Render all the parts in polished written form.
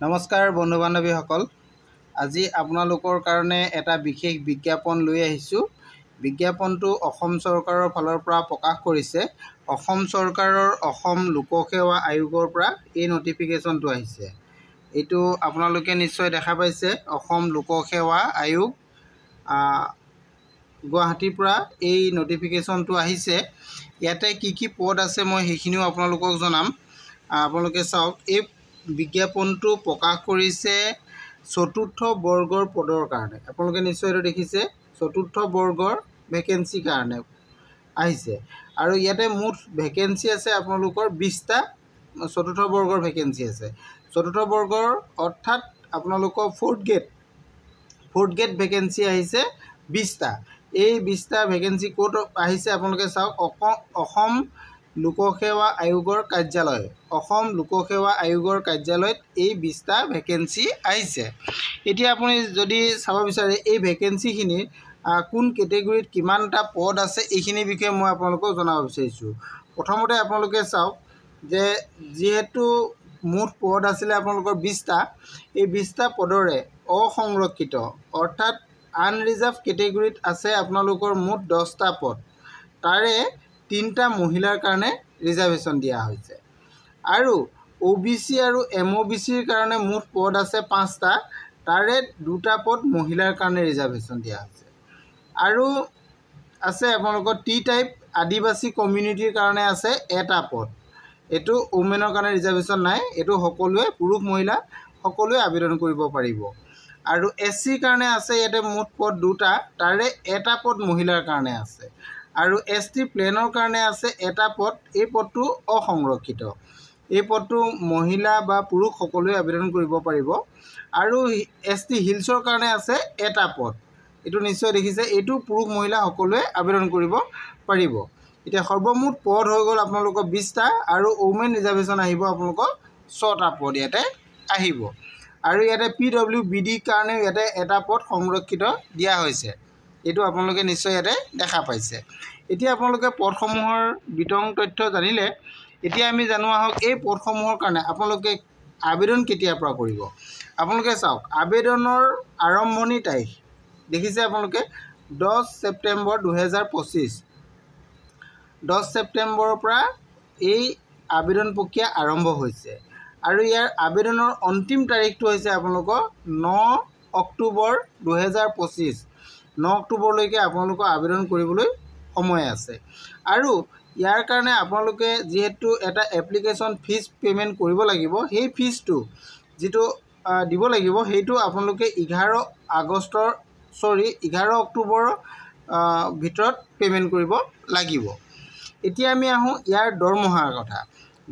নমস্কাৰ বন্ধু বান্ধৱীসকল, আজি আপোনালোকৰ কাৰণে এটা বিশেষ বিজ্ঞাপন লৈ আহিছোঁ। বিজ্ঞাপনটো অসম চৰকাৰৰ ফালৰ পৰা প্ৰকাশ কৰিছে। অসম চৰকাৰৰ অসম লোকসেৱা আয়োগৰ পৰা এই নটিফিকেশ্যনটো আহিছে। এইটো আপোনালোকে নিশ্চয় দেখা পাইছে। অসম লোকসেৱা আয়োগ গুৱাহাটীৰ পৰা এই নটিফিকেশ্যনটো আহিছে। ইয়াতে কি পদ আছে মই সেইখিনিও আপোনালোকক জনাম। আপোনালোকে চাওক, এই বিজ্ঞাপনটো প্ৰকাশ কৰিছে চতুৰ্থ বৰ্গৰ পদৰ কাৰণে। আপোনালোকে নিশ্চয় এইটো দেখিছে, চতুৰ্থ বৰ্গৰ ভেকেঞ্চিৰ কাৰণে আহিছে। আৰু ইয়াতে মুঠ ভেকেঞ্চি আছে আপোনালোকৰ 20টা চতুৰ্থ বৰ্গৰ ভেকেঞ্চি আছে। চতুৰ্থ বৰ্গৰ অৰ্থাৎ আপোনালোকৰ ফ'ৰ্থ গ্ৰেড ভেকেঞ্চি আহিছে 20টা। এই 20টা ভেকেঞ্চি ক'ত আহিছে আপোনালোকে চাওক, অসম লোকসেৱা আয়োগৰ কাৰ্যালয়। অসম লোকসেৱা আয়োগৰ কাৰ্যালয়ত এই 20টা ভেকেঞ্চি আহিছে। এতিয়া আপুনি যদি চাব বিচাৰে এই ভেকেঞ্চিখিনিৰ কোন কেটেগৰীত কিমানটা পদ আছে এইখিনিৰ বিষয়ে মই আপোনালোকক জনাব বিচাৰিছোঁ। প্ৰথমতে আপোনালোকে চাওক যে যিহেতু মুঠ পদ আছিলে আপোনালোকৰ 20টা, এই 20টা পদৰে অসংৰক্ষিত অৰ্থাৎ আনৰিজাৰ্ভ কেটেগৰীত আছে আপোনালোকৰ মুঠ 10টা পদ। তাৰে 3টা মহিলাৰ কাৰণে ৰিজাৰ্ভেশ্যন দিয়া হৈছে। আৰু OBC আৰু MOBCৰ কাৰণে মুঠ পদ আছে 5টা, তাৰে 2টা পদ মহিলাৰ কাৰণে ৰিজাৰ্ভেশ্যন দিয়া হৈছে। আৰু আছে আপোনালোকৰ T টাইপ আদিবাসী কমিউনিটিৰ কাৰণে আছে 1টা পদ। এইটো ওমেনৰ কাৰণে ৰিজাৰ্ভেশ্যন নাই, এইটো সকলোৱে পুৰুষ মহিলা সকলোৱে আবেদন কৰিব পাৰিব। আৰু SCৰ কাৰণে আছে ইয়াতে মুঠ পদ 2টা, তাৰে 1টা পদ মহিলাৰ কাৰণে আছে। আৰু ST প্লেনৰ কাৰণে আছে 1টা পদ, এই পদটো অসংৰক্ষিত। এই পদটো মহিলা বা পুৰুষ সকলোৱে আবেদন কৰিব পাৰিব। আৰু ST হিলছৰ কাৰণে আছে 1টা পদ, এইটো নিশ্চয় দেখিছে, এইটো পুৰুষ মহিলা সকলোৱে আবেদন কৰিব পাৰিব। এতিয়া সৰ্বমুঠ পদ হৈ গ'ল আপোনালোকৰ 20টা, আৰু ওমেন ৰিজাৰ্ভেশ্যন আহিব আপোনালোকৰ 6টা পদ ইয়াতে আহিব। আৰু ইয়াতে PWBDৰ কাৰণেও ইয়াতে 1টা পদ সংৰক্ষিত দিয়া হৈছে, এইটো আপোনালোকে নিশ্চয় ইয়াতে দেখা পাইছে। এতিয়া আপোনালোকে পদসমূহৰ বিতং তথ্য জানিলে। এতিয়া আমি জানো আহক এই পদসমূহৰ কাৰণে আপোনালোকে আবেদন কেতিয়াৰ পৰা কৰিব। আপোনালোকে চাওক, আবেদনৰ আৰম্ভণি তাৰিখ দেখিছে আপোনালোকে 10 ছেপ্টেম্বৰ 2025। 10 ছেপ্টেম্বৰৰ পৰা এই আবেদন প্ৰক্ৰিয়া আৰম্ভ হৈছে। আৰু ইয়াৰ আবেদনৰ অন্তিম তাৰিখটো হৈছে আপোনালোকৰ 9 অক্টোবৰ 2025। 9 অক্টোবৰলৈকে আপোনালোকৰ আবেদন কৰিবলৈ সময় আছে। আৰু ইয়াৰ কাৰণে আপোনালোকে যিহেতু এটা এপ্লিকেশ্যন ফিজ পে'মেণ্ট কৰিব লাগিব, সেই ফিজটো যিটো দিব লাগিব সেইটো আপোনালোকে 11 অক্টোবৰৰ ভিতৰত পে'মেণ্ট কৰিব লাগিব। এতিয়া আমি আহোঁ ইয়াৰ দৰমহাৰ কথা।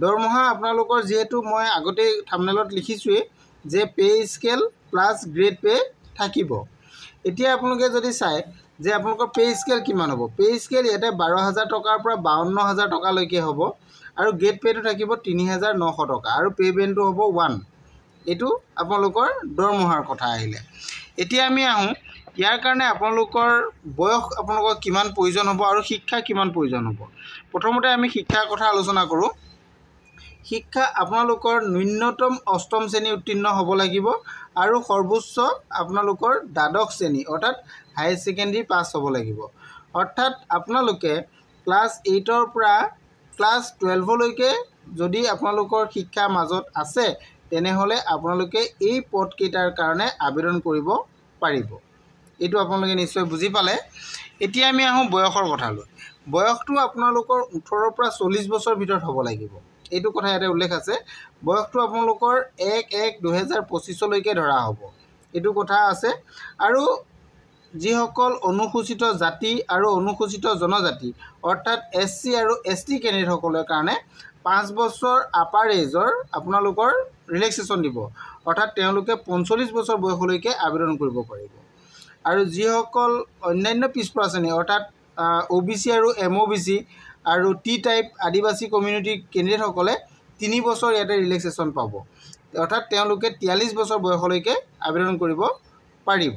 দৰমহা আপোনালোকৰ যিহেতু মই আগতেই থাম্বনেইলত লিখিছোঁৱেই যে pay' scale plus grade pay' থাকিব। এতিয়া আপোনালোকে যদি চায় যে আপোনালোকৰ পে' স্কেল কিমান হ'ব, পে' স্কেল ইয়াতে 12,000 টকাৰ পৰা 52,000 টকালৈকে হ'ব। আৰু গ্ৰেড পে'টো থাকিব 3,900 টকা, আৰু পে' বেণ্ডটো হ'ব 1। এইটো আপোনালোকৰ দৰমহাৰ কথা আহিলে। এতিয়া আমি আহোঁ ইয়াৰ কাৰণে আপোনালোকৰ বয়স আপোনালোকৰ কিমান প্ৰয়োজন হ'ব আৰু শিক্ষা কিমান প্ৰয়োজন হ'ব। প্ৰথমতে আমি শিক্ষাৰ কথা আলোচনা কৰোঁ। শিক্ষা আপোনালোকৰ ন্যূনতম 8ম শ্ৰেণী উত্তীৰ্ণ হ'ব লাগিব, আৰু সৰ্বোচ্চ আপোনালোকৰ দ্বাদশ শ্ৰেণী অৰ্থাৎ হায়াৰ ছেকেণ্ডেৰী পাছ হ'ব লাগিব। অৰ্থাৎ আপোনালোকে ক্লাছ 8ৰ পৰা ক্লাছ 12লৈকে যদি আপোনালোকৰ শিক্ষা মাজত আছে, তেনেহ'লে আপোনালোকে এই পদকেইটাৰ কাৰণে আবেদন কৰিব পাৰিব। এইটো আপোনালোকে নিশ্চয় বুজি পালে। এতিয়া আমি আহোঁ বয়সৰ কথালৈ। বয়সটো আপোনালোকৰ 18ৰ পৰা 40 বছৰ ভিতৰত হ'ব লাগিব, এইটো কথা ইয়াতে উল্লেখ আছে। বয়সটো আপোনালোকৰ 1/1/2025লৈকে ধৰা হ'ব, এইটো কথা আছে। আৰু যিসকল অনুসূচিত জাতি আৰু অনুসূচিত জনজাতি অৰ্থাৎ SC আৰু ST কেণ্ডিডেটসকলৰ কাৰণে 5 বছৰ আপাৰ এজৰ আপোনালোকৰ ৰিলেক্সেশ্যন দিব, অৰ্থাৎ তেওঁলোকে 45 বছৰ বয়সলৈকে আবেদন কৰিব পাৰিব। আৰু যিসকল অন্যান্য পিছপৰা শ্ৰেণী অৰ্থাৎ OBC আৰু MOBC আৰু T টাইপ আদিবাসী কমিউনিটিৰ কেণ্ডিডেটসকলে 3 বছৰ ইয়াতে ৰিলেক্সেশ্যন পাব, অৰ্থাৎ তেওঁলোকে 43 বছৰ বয়সলৈকে আবেদন কৰিব পাৰিব।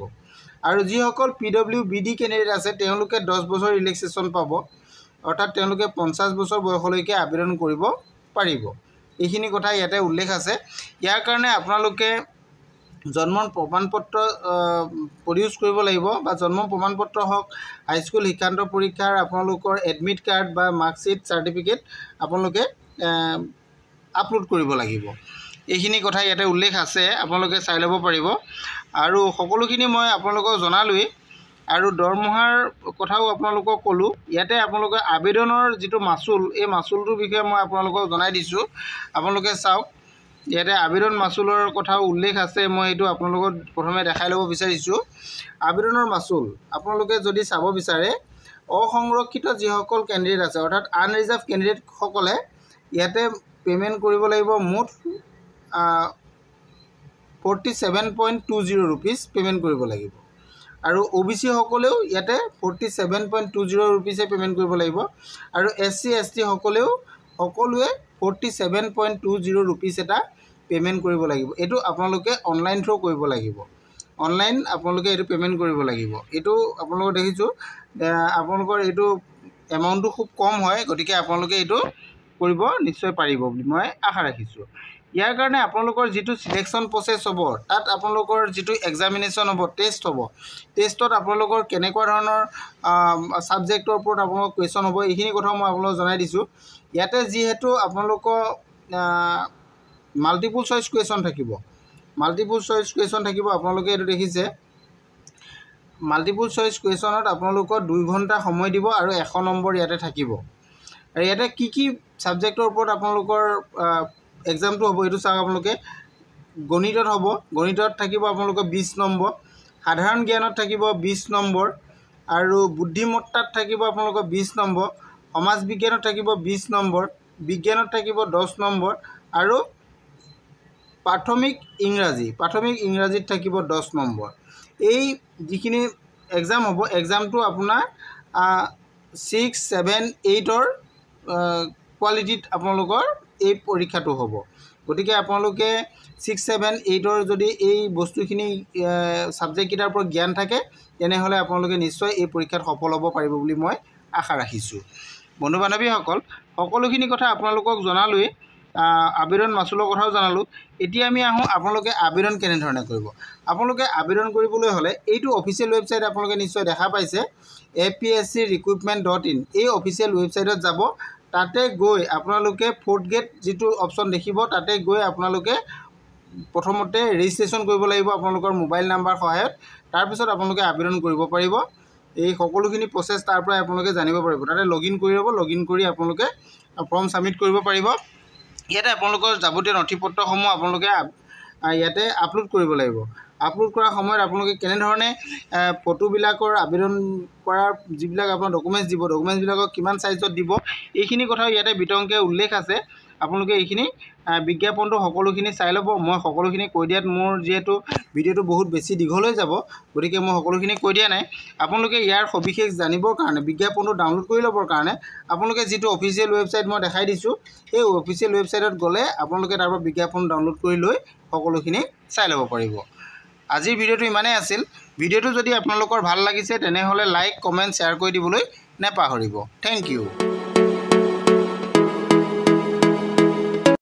আৰু যিসকল PWBD কেণ্ডিডেট আছে তেওঁলোকে 10 বছৰ ৰিলেক্সেশ্যন পাব, অৰ্থাৎ তেওঁলোকে 50 বছৰ বয়সলৈকে আবেদন কৰিব পাৰিব। এইখিনি কথা ইয়াতে উল্লেখ আছে। ইয়াৰ কাৰণে আপোনালোকে জন্মৰ প্ৰমাণপত্ৰ প্ৰডিউচ কৰিব লাগিব বা জন্ম প্ৰমাণপত্ৰ হওক, হাইস্কুল শিক্ষান্ত পৰীক্ষাৰ আপোনালোকৰ এডমিট কাৰ্ড বা মাৰ্কশ্বিট চাৰ্টিফিকেট আপোনালোকে আপলোড কৰিব লাগিব। এইখিনি কথা ইয়াতে উল্লেখ আছে, আপোনালোকে চাই ল'ব পাৰিব। আৰু সকলোখিনি মই আপোনালোকক জনালোৱেই। আৰু দৰমহাৰ কথাও আপোনালোকক ক'লোঁ। ইয়াতে আপোনালোকে আবেদনৰ যিটো মাচুল, এই মাচুলটোৰ বিষয়ে মই আপোনালোকক জনাই দিছোঁ। আপোনালোকে চাওক, ইয়াতে আবেদন মাচুলৰ কথাও উল্লেখ আছে। মই এইটো আপোনালোকক প্ৰথমে দেখাই ল'ব বিচাৰিছোঁ। আবেদনৰ মাচুল আপোনালোকে যদি চাব বিচাৰে, অসংৰক্ষিত যিসকল কেণ্ডিডেট আছে অৰ্থাৎ আনৰিজাৰ্ভ কেণ্ডিডেটসকলে ইয়াতে পে'মেণ্ট কৰিব লাগিব মুঠ 47.20 ৰুপিজ পে'মেণ্ট কৰিব লাগিব। আৰু OBC সকলেও ইয়াতে 47.20 ৰুপিজে পে'মেণ্ট কৰিব লাগিব। আৰু SC ST সকলেও সকলোৱে 47.20 ৰুপিজ এটা পে'মেণ্ট কৰিব লাগিব। এইটো আপোনালোকে অনলাইন থ্ৰু কৰিব লাগিব। অনলাইন আপোনালোকে এইটো পে'মেণ্ট কৰিব লাগিব। এইটো আপোনালোকে দেখিছোঁ আপোনালোকৰ এইটো এমাউণ্টটো খুব কম হয়, গতিকে আপোনালোকে এইটো কৰিব নিশ্চয় পাৰিব বুলি মই আশা ৰাখিছোঁ। ইয়াৰ কাৰণে আপোনালোকৰ যিটো চিলেকশ্যন প্ৰচেছ হ'ব, তাত আপোনালোকৰ যিটো এক্সামিনেশ্যন হ'ব, টেষ্ট হ'ব, টেষ্টত আপোনালোকৰ কেনেকুৱা ধৰণৰ ছাবজেক্টৰ ওপৰত আপোনালোকৰ কুৱেশ্যন হ'ব, এইখিনি কথাও মই আপোনালোকক জনাই দিছোঁ। ইয়াতে যিহেতু আপোনালোকৰ মাল্টিপুল চইচ কুৱেশ্যন থাকিব, মাল্টিপুল চইচ কুৱেশ্যন থাকিব, আপোনালোকে এইটো দেখিছে। মাল্টিপুল চইচ কুৱেশ্যনত আপোনালোকৰ 2 ঘণ্টা সময় দিব আৰু 100 নম্বৰ ইয়াতে থাকিব। আৰু ইয়াতে কি ছাবজেক্টৰ ওপৰত আপোনালোকৰ এক্সামটো হ'ব এইটো চাওক। আপোনালোকে গণিতত হ'ব, গণিতত থাকিব আপোনালোকৰ 20 নম্বৰ, সাধাৰণ জ্ঞানত থাকিব 20 নম্বৰ, আৰু বুদ্ধিমত্তাত থাকিব আপোনালোকৰ 20 নম্বৰ, সমাজ বিজ্ঞানত থাকিব 20 নম্বৰ, বিজ্ঞানত থাকিব 10 নম্বৰ, আৰু প্ৰাথমিক ইংৰাজীত থাকিব 10 নম্বৰ। এই যিখিনি এক্সাম হ'ব, এক্সামটো আপোনাৰ 6, 7, 8ৰ কোৱালিটিত আপোনালোকৰ এই পৰীক্ষাটো হ'ব। গতিকে আপোনালোকে 6, 7, 8ৰ যদি এই বস্তুখিনি ছাবজেক্টকেইটাৰ ওপৰত জ্ঞান থাকে, তেনেহ'লে আপোনালোকে নিশ্চয় এই পৰীক্ষাত সফল হ'ব পাৰিব বুলি মই আশা ৰাখিছোঁ। বন্ধু বান্ধৱীসকল, সকলোখিনি কথা আপোনালোকক জনালোৱেই, আবেদন মাচুলৰ কথাও জনালোঁ। এতিয়া আমি আহোঁ আপোনালোকে আবেদন কেনেধৰণে কৰিব। আপোনালোকে আবেদন কৰিবলৈ হ'লে এইটো অফিচিয়েল ৱেবছাইট আপোনালোকে নিশ্চয় দেখা পাইছে, apscrecruitment.in। এই অফিচিয়েল ৱেবছাইটত যাব, তাতে গৈ আপোনালোকে 4th গ্ৰেড যিটো অপশ্যন দেখিব, তাতে গৈ আপোনালোকে প্ৰথমতে ৰেজিষ্ট্ৰেশ্যন কৰিব লাগিব আপোনালোকৰ মোবাইল নাম্বাৰ সহায়ত। তাৰপিছত আপোনালোকে আবেদন কৰিব পাৰিব। এই সকলোখিনি প্ৰচেছ তাৰ পৰাই আপোনালোকে জানিব পাৰিব। তাতে লগইন কৰি ল'ব, লগইন কৰি আপোনালোকে ফৰ্ম ছাবমিট কৰিব পাৰিব। ইয়াতে আপোনালোকৰ যাৱতীয় নথিপত্ৰসমূহ আপোনালোকে ইয়াতে আপলোড কৰিব লাগিব। আপলোড কৰাৰ সময়ত আপোনালোকে কেনেধৰণে ফটোবিলাকৰ আবেদন কৰাৰ যিবিলাক আপোনাৰ ডকুমেণ্টছ দিব, ডকুমেণ্টছবিলাকক কিমান ছাইজত দিব, এইখিনি কথাও ইয়াতে বিতংকৈ উল্লেখ আছে। আপোনালোকে এইখিনি বিজ্ঞাপনটো সকলোখিনি চাই ল'ব। মই সকলোখিনি কৈ দিয়াত মোৰ যিহেতু ভিডিঅ'টো বহুত বেছি দীঘল হৈ যাব, গতিকে মই সকলোখিনি কৈ দিয়া নাই। আপোনালোকে ইয়াৰ সবিশেষ জানিবৰ কাৰণে, বিজ্ঞাপনটো ডাউনলোড কৰি ল'বৰ কাৰণে আপোনালোকে যিটো অফিচিয়েল ৱেবছাইট মই দেখাই দিছোঁ, সেই অফিচিয়েল ৱেবছাইটত গ'লে আপোনালোকে তাৰ পৰা বিজ্ঞাপন ডাউনলোড কৰি লৈ সকলোখিনি চাই ল'ব পাৰিব। আজিৰ ভিডিঅ'টো ইমানেই আছিল। ভিডিঅ'টো যদি আপোনালোকৰ ভাল লাগিছে, তেনেহ'লে লাইক, কমেণ্ট, শ্বেয়াৰ কৰি দিবলৈ নেপাহৰিব। Thank U.